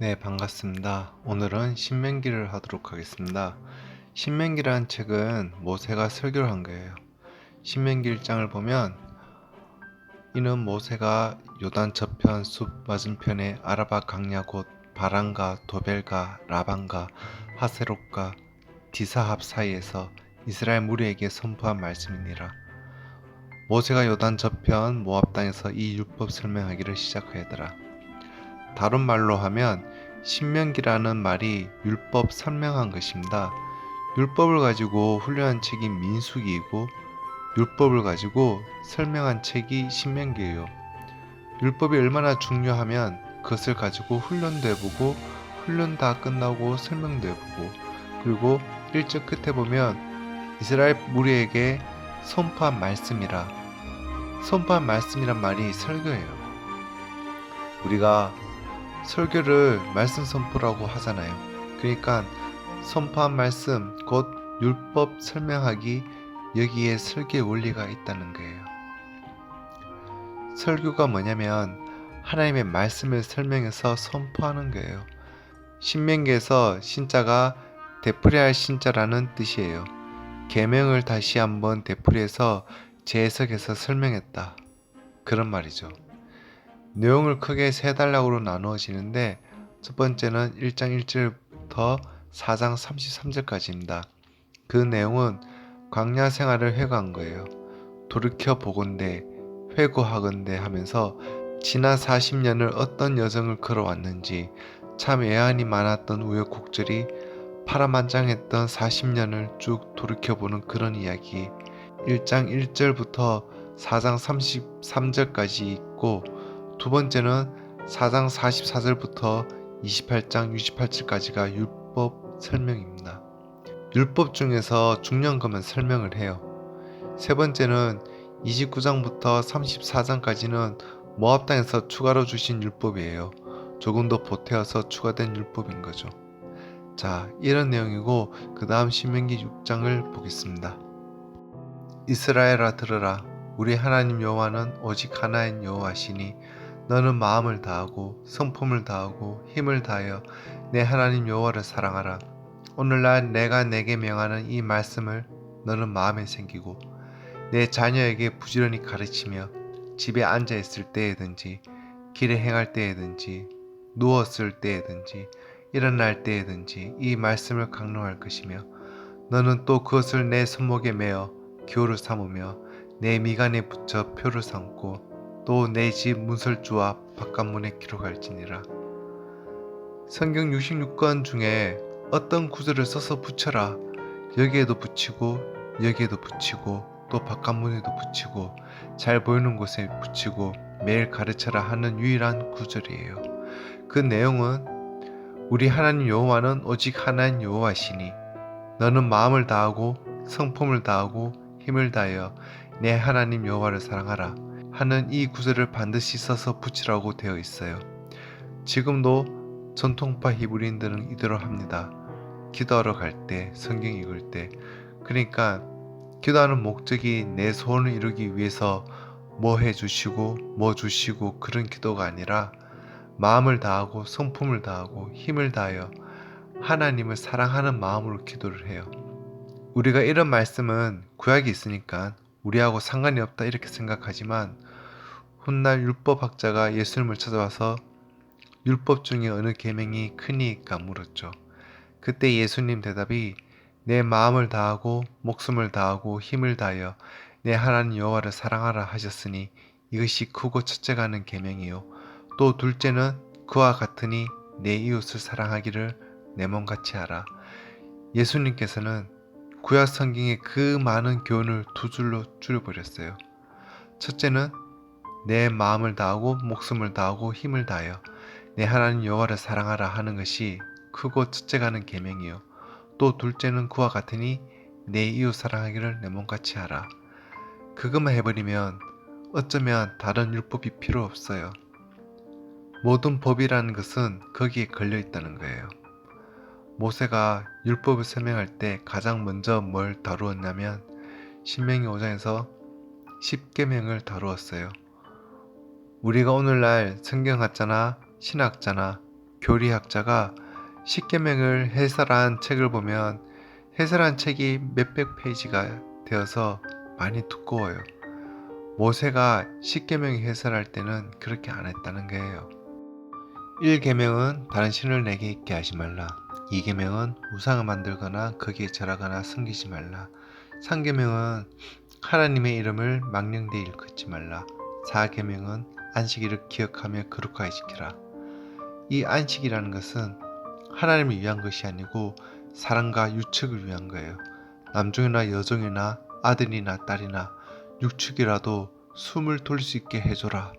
네, 반갑습니다. 오늘은 신명기를 하도록 하겠습니다. 신명기라는 책은 모세가 설교를 한 거예요. 신명기 1장을 보면 이는 모세가 요단 저편 숲 맞은편에 아라바 강야 곧 바란과 도벨과 라반과 하세롯과 디사합 사이에서 이스라엘 무리에게 선포한 말씀이니라. 모세가 요단 저편 모압 땅에서 이 율법 설명하기를 시작하였더라. 다른 말로 하면 신명기라는 말이 율법 설명한 것입니다. 율법을 가지고 훈련한 책이 민수기이고 율법을 가지고 설명한 책이 신명기예요. 율법이 얼마나 중요하면 그것을 가지고 훈련도 해보고 훈련 다 끝나고 설명도 해보고 그리고 1절 끝에 보면 이스라엘 무리에게 선포한 말씀이라 선포한 말씀이란 말이 설교예요. 우리가 설교를 말씀 선포라고 하잖아요. 그러니까 선포한 말씀 곧 율법 설명하기 여기에 설교의 원리가 있다는 거예요. 설교가 뭐냐면 하나님의 말씀을 설명해서 선포하는 거예요. 신명기에서 신자가 되풀이할 신자라는 뜻이에요. 계명을 다시 한번 되풀이해서 재해석해서 설명했다. 그런 말이죠. 내용을 크게 세 단락으로 나누어지는데 첫 번째는 1장 1절부터 4장 33절까지입니다. 그 내용은 광야 생활을 회고한 거예요. 돌이켜 보건대 회고하건대 하면서 지난 40년을 어떤 여정을 걸어왔는지 참 애환이 많았던 우여곡절이 파란만장했던 40년을 쭉 돌이켜보는 그런 이야기 1장 1절부터 4장 33절까지 있고 두 번째는 4장 44절부터 28장 68절까지가 율법 설명입니다. 율법 중에서 중요한 것만 설명을 해요. 세 번째는 29장부터 34장까지는 모압 땅에서 추가로 주신 율법이에요. 조금 더 보태어서 추가된 율법인 거죠. 자, 이런 내용이고 그 다음 신명기 6장을 보겠습니다. 이스라엘아 들으라. 우리 하나님 여호와는 오직 하나인 여호와시니 너는 마음을 다하고 성품을 다하고 힘을 다하여 내 하나님 여호와를 사랑하라. 오늘날 내가 내게 명하는 이 말씀을 너는 마음에 새기고 내 자녀에게 부지런히 가르치며 집에 앉아 있을 때에든지 길에 행할 때에든지 누웠을 때에든지 일어날 때에든지 이 말씀을 강론할 것이며 너는 또 그것을 내 손목에 매어 기호를 삼으며 내 미간에 붙여 표를 삼고 또 내 집 문설주와 바깥문에 기록할지니라. 성경 66권 중에 어떤 구절을 써서 붙여라. 여기에도 붙이고 여기에도 붙이고 또 바깥문에도 붙이고 잘 보이는 곳에 붙이고 매일 가르쳐라 하는 유일한 구절이에요. 그 내용은 우리 하나님 여호와는 오직 하나님 여호와시니 너는 마음을 다하고 성품을 다하고 힘을 다하여 내 하나님 여호와를 사랑하라 하는 이 구절을 반드시 써서 붙이라고 되어 있어요. 지금도 전통파 히브리인들은 이대로 합니다. 기도하러 갈 때, 성경 읽을 때. 그러니까 기도하는 목적이 내 소원을 이루기 위해서 뭐 해주시고 뭐 주시고 그런 기도가 아니라 마음을 다하고 성품을 다하고 힘을 다하여 하나님을 사랑하는 마음으로 기도를 해요. 우리가 이런 말씀은 구약이 있으니까 우리하고 상관이 없다 이렇게 생각하지만 훗날 율법학자가 예수님을 찾아와서 율법 중에 어느 계명이 크니까 물었죠. 그때 예수님 대답이 내 마음을 다하고 목숨을 다하고 힘을 다하여 내 하나님 여호와를 사랑하라 하셨으니 이것이 크고 첫째가 하는 계명이요 또 둘째는 그와 같으니 내 이웃을 사랑하기를 내 몸같이 하라. 예수님께서는 구약 성경의 그 많은 교훈을 두 줄로 줄여버렸어요. 첫째는 내 마음을 다하고 목숨을 다하고 힘을 다하여 내 하나님 여호와를 사랑하라 하는 것이 크고 첫째가 하는 계명이요 또 둘째는 그와 같으니 내 이웃 사랑하기를 내 몸같이 하라. 그것만 해버리면 어쩌면 다른 율법이 필요 없어요. 모든 법이라는 것은 거기에 걸려 있다는 거예요. 모세가 율법을 설명할 때 가장 먼저 뭘 다루었냐면 신명기 5장에서 10계명을 다루었어요. 우리가 오늘날 성경학자나 신학자나 교리학자가 십계명을 해설한 책을 보면 해설한 책이 몇백 페이지가 되어서 많이 두꺼워요. 모세가 십계명 해설할 때는 그렇게 안 했다는 거예요. 1계명은 다른 신을 내게 있게 하지 말라. 2계명은 우상을 만들거나 거기에 절하거나 섬기지 말라. 3계명은 하나님의 이름을 망령되이 일컫지 말라. 4계명은 안식일을 기억하며 거룩하게 지키라. 이 안식이라는 것은 하나님을 위한 것이 아니고 사랑과 유축을 위한 거예요. 남종이나 여종이나 아들이나 딸이나 육축이라도 숨을 돌릴 수 있게 해줘라.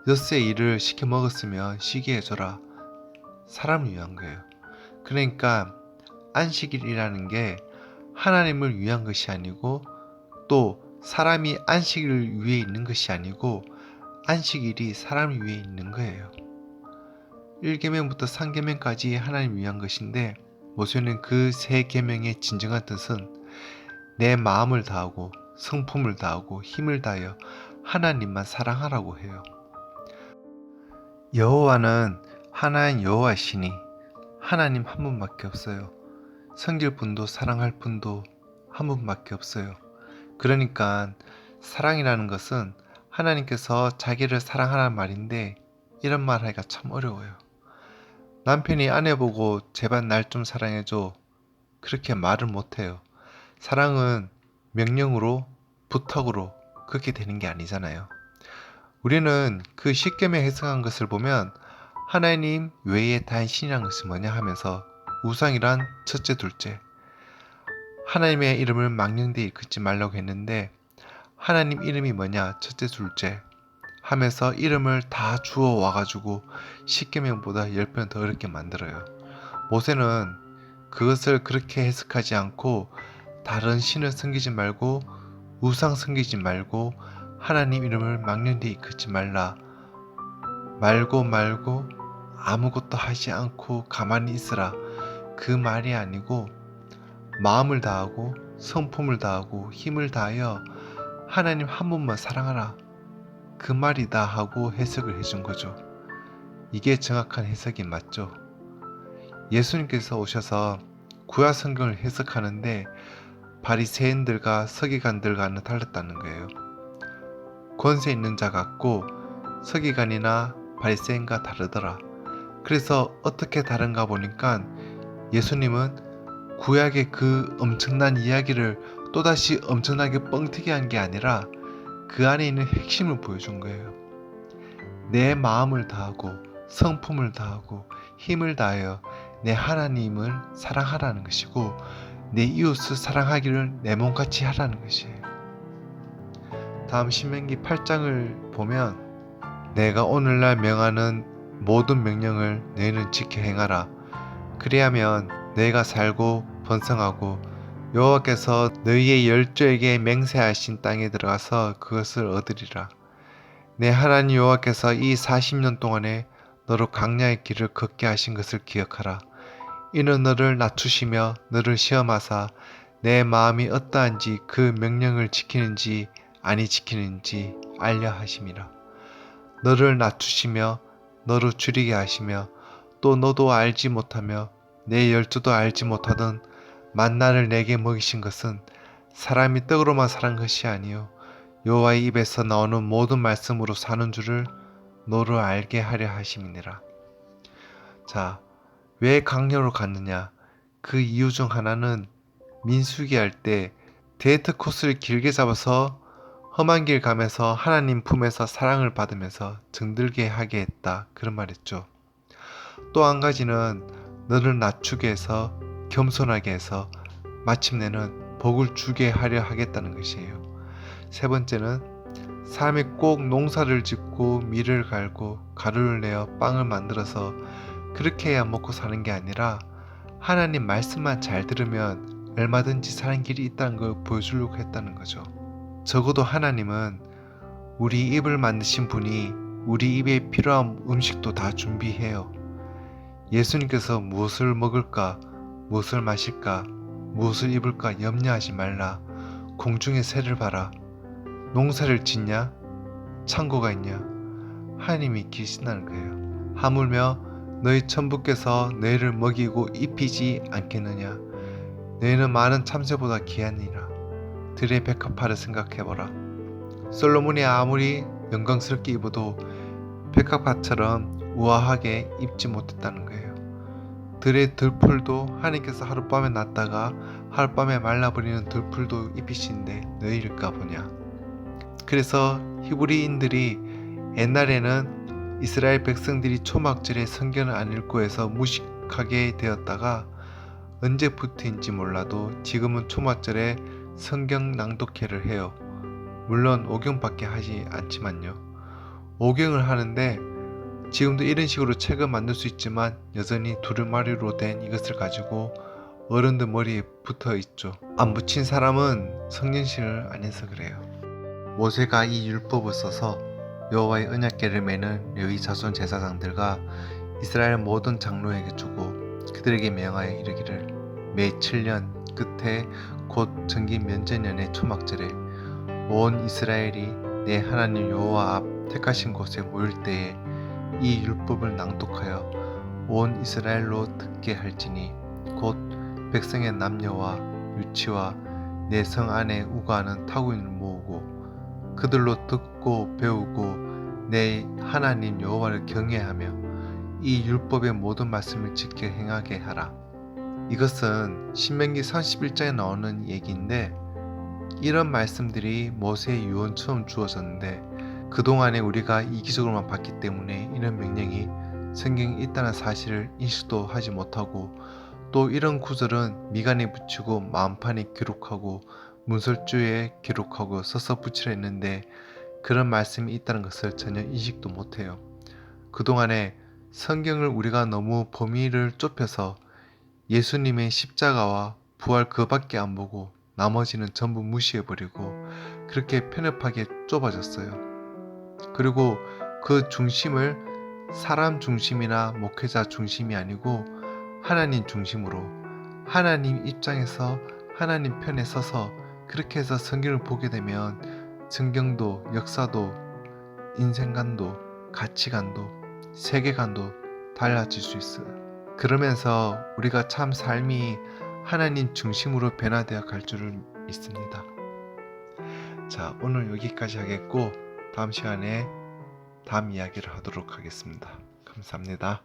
엿새 일을 시켜 먹었으면 쉬게 해줘라. 사람을 위한 거예요. 그러니까 안식일이라는 게 하나님을 위한 것이 아니고 또 사람이 안식일을 위해 있는 것이 아니고 안식일이 사람을 위해 있는 거예요. 1계명부터 3계명까지 하나님을 위한 것인데 모세는 그 세 계명의 진정한 뜻은 내 마음을 다하고 성품을 다하고 힘을 다하여 하나님만 사랑하라고 해요. 여호와는 하나인 여호와시니 하나님 한 분밖에 없어요. 섬길 분도 사랑할 분도 한 분밖에 없어요. 그러니까 사랑이라는 것은 하나님께서 자기를 사랑하라는 말인데 이런 말 하기가 참 어려워요. 남편이 아내 보고 제발 날 좀 사랑해줘 그렇게 말을 못해요. 사랑은 명령으로 부탁으로 그렇게 되는 게 아니잖아요. 우리는 그 십계명 해석한 것을 보면 하나님 외에 다른 신이란 것이 뭐냐 하면서 우상이란 첫째 둘째 하나님의 이름을 망령되이 일컫지 말라고 했는데 하나님 이름이 뭐냐 첫째 둘째 하면서 이름을 다 주워 와가지고 십계명보다 10번 더 어렵게 만들어요. 모세는 그것을 그렇게 해석하지 않고 다른 신을 섬기지 말고 우상 섬기지 말고 하나님 이름을 망령되이 일컫지 말라 말고 아무것도 하지 않고 가만히 있으라 그 말이 아니고 마음을 다하고 성품을 다하고 힘을 다하여 하나님 한 분만 사랑하라 그 말이다 하고 해석을 해준 거죠. 이게 정확한 해석이 맞죠. 예수님께서 오셔서 구약 성경을 해석하는데 바리새인들과 서기관들과는 달랐다는 거예요. 권세 있는 자 같고 서기관이나 바리새인과 다르더라. 그래서 어떻게 다른가 보니까 예수님은 구약의 그 엄청난 이야기를 또다시 엄청나게 뻥튀기 한 게 아니라 그 안에 있는 핵심을 보여준 거예요. 내 마음을 다하고 성품을 다하고 힘을 다하여 내 하나님을 사랑하라는 것이고 내 이웃을 사랑하기를 내 몸같이 하라는 것이에요. 다음 신명기 8장을 보면 내가 오늘날 명하는 모든 명령을 너희는 지켜 행하라. 그리하면 너희가 살고 번성하고 여호와께서 너희의 열조에게 맹세하신 땅에 들어가서 그것을 얻으리라. 내 하나님 여호와께서 이 40년 동안에 너로 광야의 길을 걷게 하신 것을 기억하라. 이는 너를 낮추시며 너를 시험하사 내 마음이 어떠한지 그 명령을 지키는지 아니 지키는지 알려 하심이라. 너를 낮추시며 너를 줄이게 하시며 또 너도 알지 못하며 내 열조도 알지 못하던 만나를 내게 먹이신 것은 사람이 떡으로만 사는 것이 아니요 여호와의 입에서 나오는 모든 말씀으로 사는 줄을 너를 알게 하려 하심이니라. 자, 왜 강령으로 갔느냐? 그 이유 중 하나는 민수기 할 때 데이트 코스를 길게 잡아서 험한 길 가면서 하나님 품에서 사랑을 받으면서 정들게 하게 했다. 그런 말했죠. 또 한 가지는 너를 낮추게 해서 겸손하게 해서 마침내는 복을 주게 하려 하겠다는 것이에요. 세 번째는 사람이 꼭 농사를 짓고 밀을 갈고 가루를 내어 빵을 만들어서 그렇게 해야 먹고 사는 게 아니라 하나님 말씀만 잘 들으면 얼마든지 사는 길이 있다는 걸 보여주려고 했다는 거죠. 적어도 하나님은 우리 입을 만드신 분이 우리 입에 필요한 음식도 다 준비해요. 예수님께서 무엇을 먹을까, 무엇을 마실까, 무엇을 입을까 염려하지 말라. 공중의 새를 봐라. 농사를 짓냐? 창고가 있냐? 하나님이 계신다는 거예요. 하물며 너희 천부께서 너희를 먹이고 입히지 않겠느냐? 너희는 많은 참새보다 귀하니라. 들의 백합화를 생각해보라. 솔로몬이 아무리 영광스럽게 입어도 백합화처럼 우아하게 입지 못했다는 거예요. 들의 들풀도 하나님께서 하룻밤에 났다가 하룻밤에 말라버리는 들풀도 입히신데 너희일까 보냐. 그래서 히브리인들이 옛날에는 이스라엘 백성들이 초막절에 성경을 안 읽고 해서 무식하게 되었다가 언제부터인지 몰라도 지금은 초막절에 성경 낭독회를 해요. 물론 오경밖에 하지 않지만요. 오경을 하는데 지금도 이런 식으로 책을 만들 수 있지만 여전히 두루마리로 된 이것을 가지고 어른들 머리에 붙어 있죠. 안 붙인 사람은 성경신을 안 해서 그래요. 모세가 이 율법을 써서 여호와의 언약궤를 매는 레위 자손 제사장들과 이스라엘 모든 장로에게 주고 그들에게 명하여 이르기를 매 7년 끝에 곧 정기 면제년의 초막절에 온 이스라엘이 내 하나님 여호와 앞 택하신 곳에 모일 때에 이 율법을 낭독하여 온 이스라엘로 듣게 할지니 곧 백성의 남녀와 유치와 내 성 안에 우거하는 타국인을 모으고 그들로 듣고 배우고 내 하나님 여호와를 경외하며 이 율법의 모든 말씀을 지켜 행하게 하라. 이것은 신명기 31장에 나오는 얘기인데 이런 말씀들이 모세의 유언처럼 주어졌는데 그동안에 우리가 이기적으로만 봤기 때문에 이런 명령이 성경에 있다는 사실을 인식도 하지 못하고 또 이런 구절은 미간에 붙이고 마음판에 기록하고 문설주에 기록하고 써서 붙이려 했는데 그런 말씀이 있다는 것을 전혀 인식도 못해요. 그동안에 성경을 우리가 너무 범위를 좁혀서 예수님의 십자가와 부활 그밖에 안 보고 나머지는 전부 무시해버리고 그렇게 편협하게 좁아졌어요. 그리고 그 중심을 사람 중심이나 목회자 중심이 아니고 하나님 중심으로 하나님 입장에서 하나님 편에 서서 그렇게 해서 성경을 보게 되면 성경도 역사도 인생관도 가치관도 세계관도 달라질 수 있어요. 그러면서 우리가 참 삶이 하나님 중심으로 변화되어 갈 줄을 믿습니다. 자, 오늘 여기까지 하겠고 다음 시간에 다음 이야기를 하도록 하겠습니다. 감사합니다.